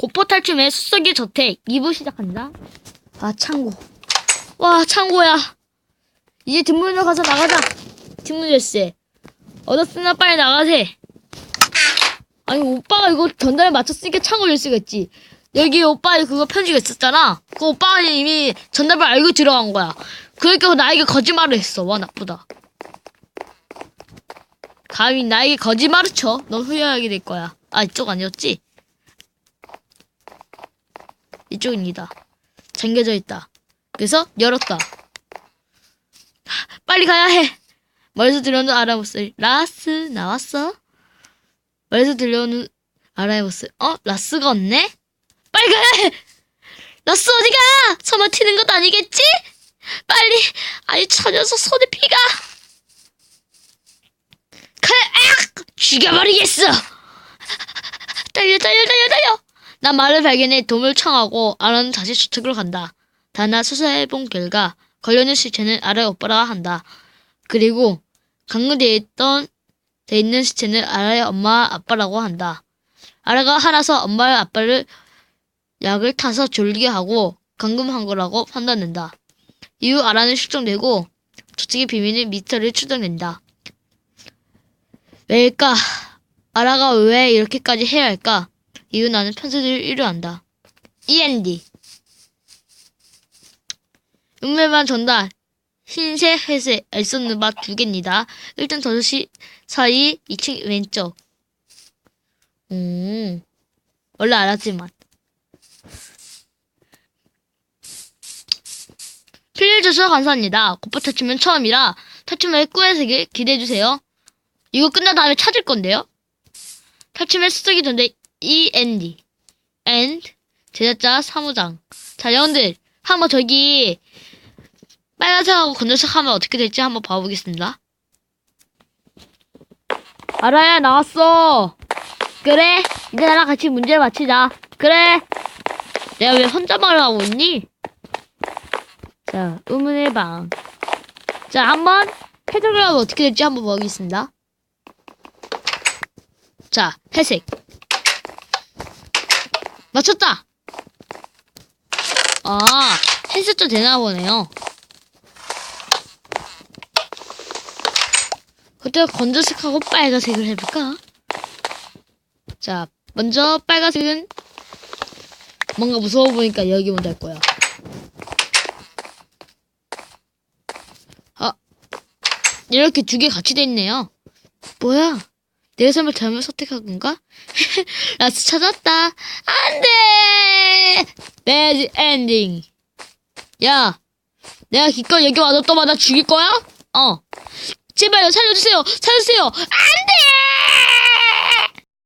공포 탈춤의 숲속의 저택 2부 시작한다. 아, 창고. 와, 창고야. 이제 뒷문으로 가서 나가자. 뒷문 열쇠. 얻었으나 빨리 나가세. 아니, 오빠가 이거 전달에 맞췄으니까 창고 열쇠가 있지. 여기 오빠 그거 편지가 있었잖아. 그 오빠가 이미 전달을 알고 들어간 거야. 그러니까 나에게 거짓말을 했어. 와, 나쁘다. 감히 나에게 거짓말을 쳐. 넌 후회하게 될 거야. 아, 이쪽 아니었지? 이쪽입니다. 잠겨져 있다. 그래서 열었다. 빨리 가야 해. 멀리서 들려오는 아라의 목소리. 라스 나왔어? 멀리서 들려오는 아라의 목소리. 라스가 없네? 빨리 가야 해. 라스 어디가? 저만 튀는 것 아니겠지? 빨리. 아니, 저 녀석 손에 피가. 죽여버리겠어. 달려. 난 말을 발견해 도움을 청하고 아라는 다시 저택으로 간다. 다나 수사해본 결과 걸려있는 시체는 아라의 오빠라 한다. 그리고 감금돼 있는 시체는 아라의 엄마 아빠라고 한다. 아라가 화나서 엄마와 아빠를 약을 타서 졸리게 하고 감금한 거라고 판단된다. 이후 아라는 실종되고 저택의 비밀은 미스터리를 추정된다. 왜일까? 아라가 왜 이렇게까지 해야 할까? 이후 나는 편지를 일요한다. END. 음매만 전달. 흰색, 회색, 알선누바 2개입니다. 1등 5시 사이 2층 왼쪽. 원래 알았지만. 필요해줘서 감사합니다. 공포 탈춤은 처음이라 탈춤의 꿈의 세계 기대해주세요. 이거 끝난 다음에 찾을 건데요. 탈춤의 숲속의 전대 END. And 제작자 사무장. 자, 여러분들 한번 저기 빨간색하고 건조색 하면 어떻게 될지 한번 봐보겠습니다. 아라야, 나왔어. 그래, 이제 나랑 같이 문제를 맞히자. 그래. 내가 왜 혼자 말을 하고 있니? 자, 의문의 방. 자, 한번 해석을 하면 어떻게 될지 한번 보겠습니다. 자, 회색. 맞췄다. 흰색도 되나 보네요. 그때 건조색하고 빨간색을 해볼까? 자, 먼저 빨간색은 뭔가 무서워 보니까 여기 먼저 할 거야. 이렇게 2개 같이 돼 있네요. 뭐야? 내가 설마 잘못 선택한 건가? 라스 찾았다. 안 돼! 배드 엔딩. 야, 내가 기껏 여기 와서 또 나 죽일 거야? 제발요, 살려주세요. 안 돼!